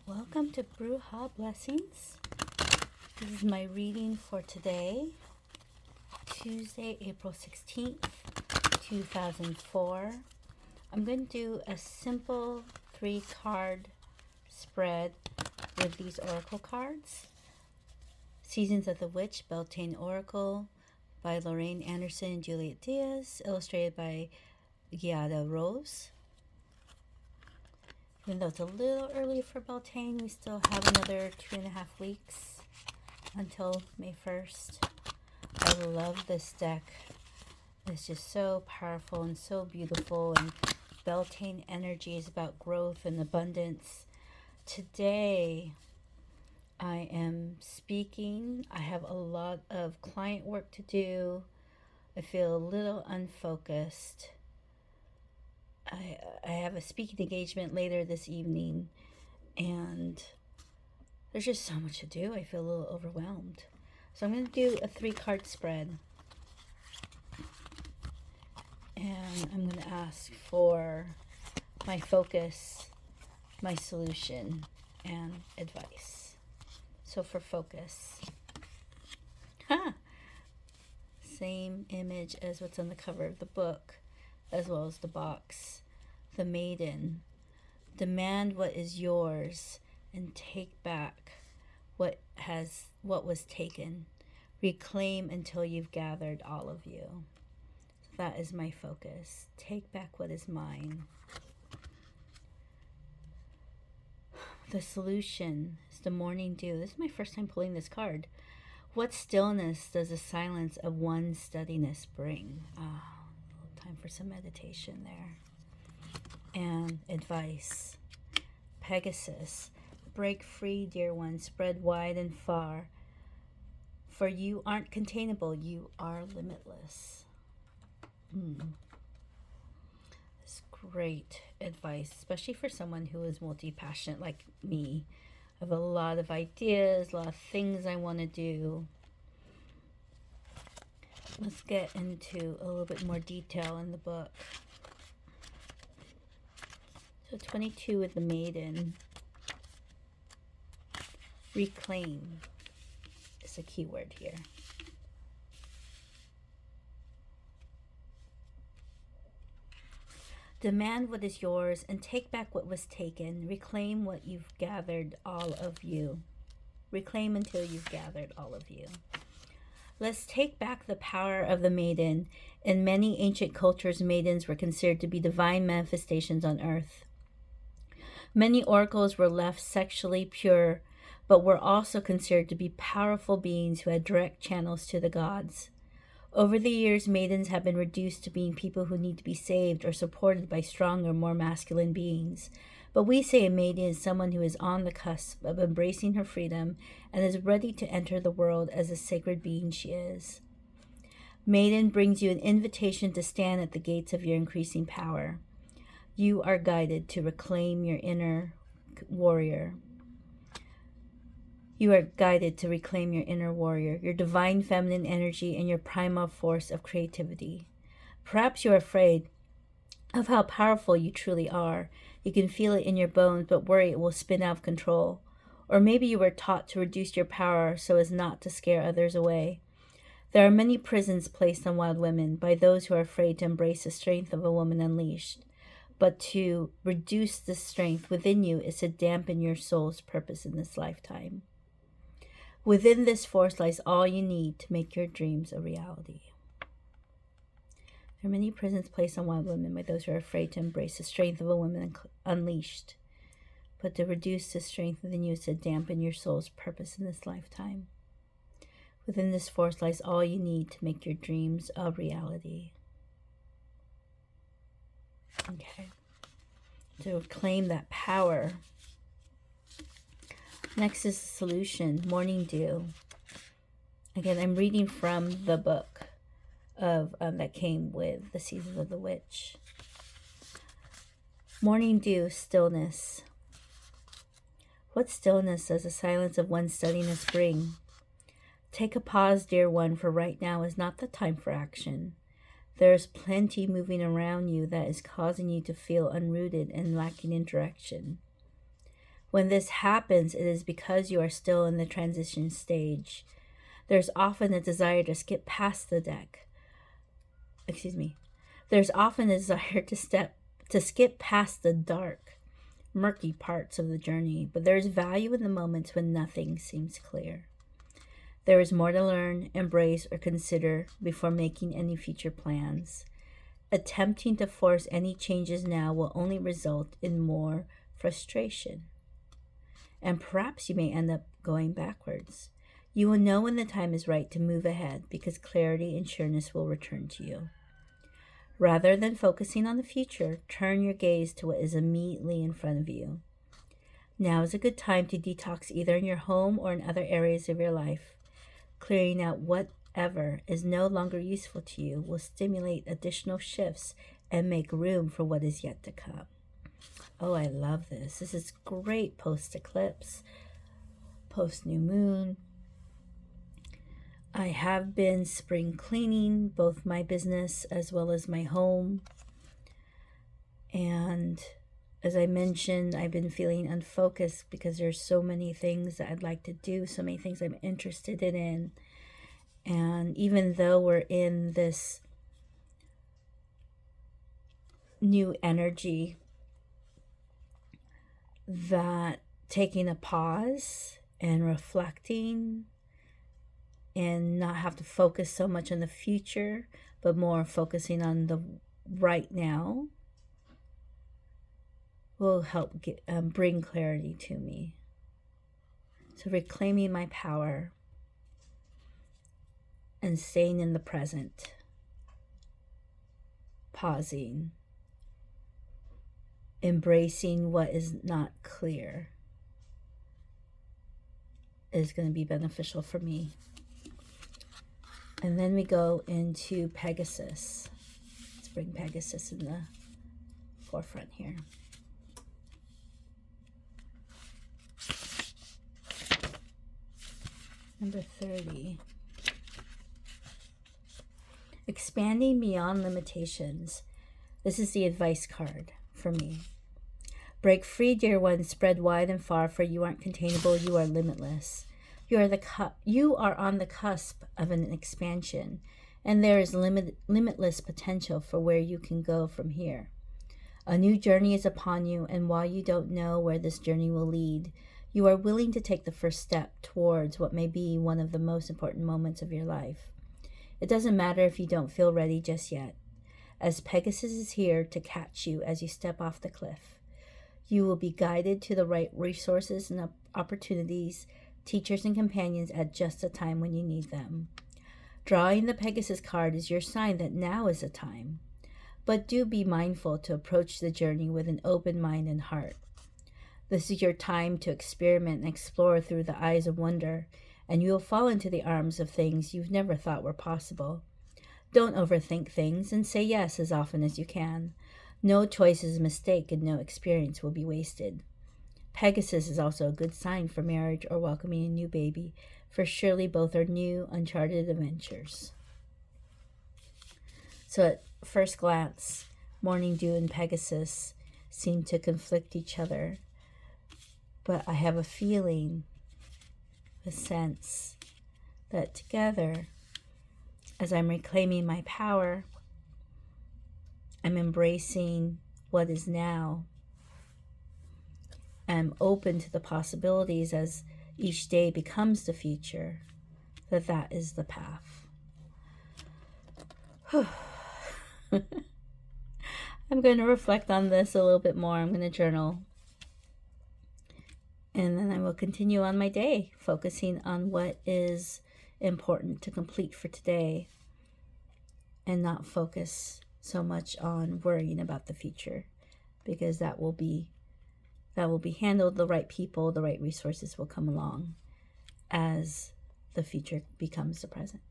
Welcome to Bruja Blessings. This is my reading for today, Tuesday, April 16th, 2004. I'm going to do a simple 3-card spread with these oracle cards. Seasons of the Witch, Beltane Oracle by Lorraine and Juliet Diaz, illustrated by Giada Rose. Even though it's a little early for Beltane, we still have another 2.5 weeks until May 1st. I love this deck. It's just so powerful and so beautiful, and Beltane energy is about growth and abundance. Today, I am speaking. I have a lot of client work to do. I feel a little unfocused. I have a speaking engagement later this evening, and there's just so much to do. I feel a little overwhelmed. So I'm going to do a 3-card spread, and I'm going to ask for my focus, my solution, and advice. So for focus, same image as what's on the cover of the book, as well as the box. The maiden. Demand what is yours and take back what was taken. Reclaim until you've gathered all of you. That is my focus. Take back what is mine. The solution is the morning dew. This is my first time pulling this card. What stillness does the silence of one steadiness bring? Time for some meditation there. And advice. Pegasus. Break free, dear one. Spread wide and far. For you aren't containable. You are limitless. It's great advice, especially for someone who is multi-passionate like me. I have a lot of ideas, a lot of things I want to do. Let's get into a little bit more detail in the book. So 22 with the maiden. Reclaim is a key word here. Demand what is yours and take back what was taken. Reclaim what you've gathered, all of you. Reclaim until you've gathered all of you. Let's take back the power of the maiden. In many ancient cultures, maidens were considered to be divine manifestations on earth. Many oracles were left sexually pure, but were also considered to be powerful beings who had direct channels to the gods. Over the years, maidens have been reduced to being people who need to be saved or supported by stronger, more masculine beings. But we say a maiden is someone who is on the cusp of embracing her freedom and is ready to enter the world as a sacred being she is. Maiden brings you an invitation to stand at the gates of your increasing power. You are guided to reclaim your inner warrior. You are guided to reclaim your inner warrior, your divine feminine energy, and your primal force of creativity. Perhaps you're afraid of how powerful you truly are. You can feel it in your bones, but worry it will spin out of control. Or maybe you were taught to reduce your power so as not to scare others away. There are many prisons placed on wild women by those who are afraid to embrace the strength of a woman unleashed. But to reduce the strength within you is to dampen your soul's purpose in this lifetime. Within this force lies all you need to make your dreams a reality. There are many prisons placed on wild women by those who are afraid to embrace the strength of a woman unleashed. But to reduce the strength within you is to dampen your soul's purpose in this lifetime. Within this force lies all you need to make your dreams a reality. Okay. To claim that power. Next is the solution, morning dew. Again, I'm reading from the book of that came with the Seasons of the Witch. Morning dew, stillness. What stillness does the silence of one's steadiness bring? Take a pause, dear one, for right now is not the time for action. There is plenty moving around you that is causing you to feel unrooted and lacking in direction. When this happens, it is because you are still in the transition stage. There's often a desire to skip past the deck. There's often a desire to skip past the dark, murky parts of the journey, but there is value in the moments when nothing seems clear. There is more to learn, embrace, or consider before making any future plans. Attempting to force any changes now will only result in more frustration. And perhaps you may end up going backwards. You will know when the time is right to move ahead because clarity and sureness will return to you. Rather than focusing on the future, turn your gaze to what is immediately in front of you. Now is a good time to detox either in your home or in other areas of your life. Clearing out whatever is no longer useful to you will stimulate additional shifts and make room for what is yet to come. Oh, I love this. This is great post-eclipse, post-new moon. I have been spring cleaning both my business as well as my home. And as I mentioned, I've been feeling unfocused because there's so many things that I'd like to do, so many things I'm interested in. And even though we're in this new energy, that taking a pause and reflecting and not have to focus so much on the future, but more focusing on the right now will help bring clarity to me. So reclaiming my power and staying in the present, pausing, embracing what is not clear is going to be beneficial for me. And then we go into Pegasus. Let's bring Pegasus in the forefront here. Number 30. Expanding beyond limitations. This is the advice card for me. Break free, dear one, spread wide and far, for you aren't containable, you are limitless. You are on the cusp of an expansion, and there is limitless potential for where you can go from here. A new journey is upon you, and while you don't know where this journey will lead, you are willing to take the first step towards what may be one of the most important moments of your life. It doesn't matter if you don't feel ready just yet, as Pegasus is here to catch you as you step off the cliff. You will be guided to the right resources and opportunities, teachers and companions at just the time when you need them. Drawing the Pegasus card is your sign that now is the time. But do be mindful to approach the journey with an open mind and heart. This is your time to experiment and explore through the eyes of wonder, and you will fall into the arms of things you've never thought were possible. Don't overthink things and say yes as often as you can. No choice is a mistake and no experience will be wasted. Pegasus is also a good sign for marriage or welcoming a new baby, for surely both are new, uncharted adventures. So at first glance, Morning Dew and Pegasus seem to conflict each other, but I have a feeling, a sense, that together, as I'm reclaiming my power, I'm embracing what is now. I'm open to the possibilities as each day becomes the future, that is the path. I'm going to reflect on this a little bit more. I'm going to journal. And then I will continue on my day, focusing on what is important to complete for today and not focus so much on worrying about the future, because that will be handled. The right people, the right resources will come along as the future becomes the present.